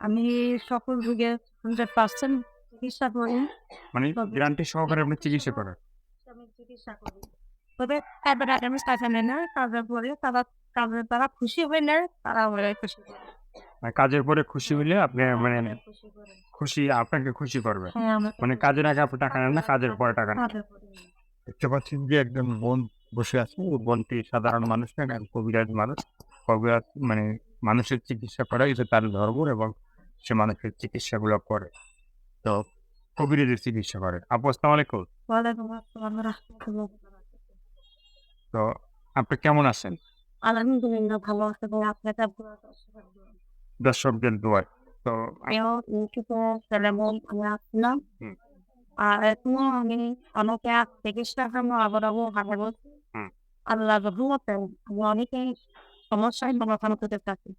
আমি সকল রোগের 100% চিকিৎসা করি। মানে তবে গ্যারান্টি সহকারে আপনি চিকিৎসা করেন। আমি চিকিৎসা করি। তবে তারপরে আমি টাকা নেয় না। কাজের পরে তারা খুশি হইলে তারা আমারে খুশি করে। মানে কাজের পরে খুশি হইলে আপনি মানে খুশি করে। খুশি আপনাকে খুশি করবে। হ্যাঁ, আমাকে মানে খুশি কাজের করে। আগে আপনি টাকা নেন না, কাজের পরে টাকা নেন। কাজের পরে। দেখতে পাচ্ছেন যে একজন বোন বসে আছে। ওই বোনটি সাধারণ মানুষ না, কবিরাজ মানুষ। কবিরাজ মানে মানুষের চিকিৎসা করা এটা তার ধর্ম এবং সে মানুষের চিকিৎসাগুলো করে। তো কবিরাজের চিকিৎসা করে। আপু আসসালামু আলাইকুম। ওয়ালাইকুম আসসালাম ওয়া রাহমাতুল্লাহি ওয়া বারাকাতুহু। তো আপনি কেমন আছেন? আলহামদুলিল্লাহ ভালো আছি ভাই। আপনাকে আপনার আশীর্বাদ দোয়া। দর্শকদের দোয়ায়। তো আমিও ইউটিউবে চ্যানেল আমি আসছিলাম। হুম, আর এখনো আমি অনেকে চিকিৎসার জন্য আবারও হাজার হুম। আল্লাহর রহমতে আমি অনেকেই সমস্যায় সমাধান করতে থাকি।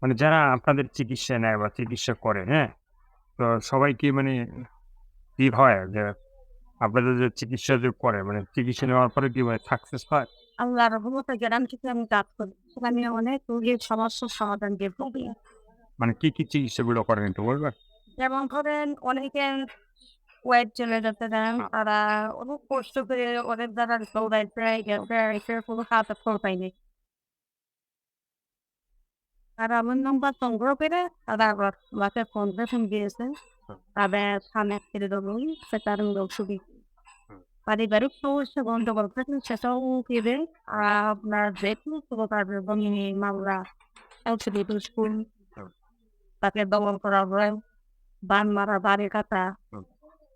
মানে যারা আপনাদের চিকিৎসা নেয় বা চিকিৎসা করে, হ্যাঁ? তো সবাই কি মানে হয় যে আপনাদের যে চিকিৎসা যে করে মানে চিকিৎসা নেওয়ার পরে কি মানে সাকসেস হয়? আল্লাহর রহমতে গ্যারান্টিতে আমি কাজ করি। সেখানে অনেক রোগীর সমস্যার সমাধান দিয়ে থাকি। মানে কি চিকিৎসাগুলো করেন একটু বলবেন? যেমন ধরেন অনেকের ওয়েট চলে যেতে দেন, হ্যাঁ, তারা অনেক কষ্ট করে অনেক জায়গায় দৌড়াইতে গেছে, এটার কোনো হাতে ফল পায়নি। তারা আমার নাম্বার সংগ্রহ করে তারা আবার আমাকে কনসেশন দিয়েছে। হুম, তাদের সামনে ছেড়ে দেবো সেটার সুবিধা হুম, পারিবারিক সমস্যা গন্ডগোল থাকলে সেটাও দিবে। আর আপনার যেকোনো প্রকার জমি মামলা, LCD স্কুল, হুম, তাকে দমন করা হয়, বান মারা, বাড়ি কাটা, হুম,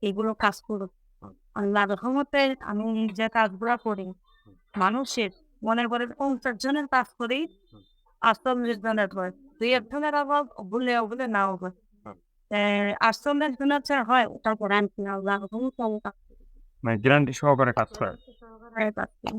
এগুলো কাজ করুক। হুম, আল্লাহর রহমতে আমি যে কাজগুলা করি, হুম, মানুষের মনে করেন ৫০ জনের কাজ করি, হুম, ৪৮ জনের হয়। ২-১ জনের আবার ভুলে নাও হয়। হুম। ৪৮ জনের যে হয় ওটার পরে আমি আল্লাহর রহমতে আমি কাজ করি। মানে গ্যারান্টি সহকারে কাজ করেন। সহকারে কাজ করি।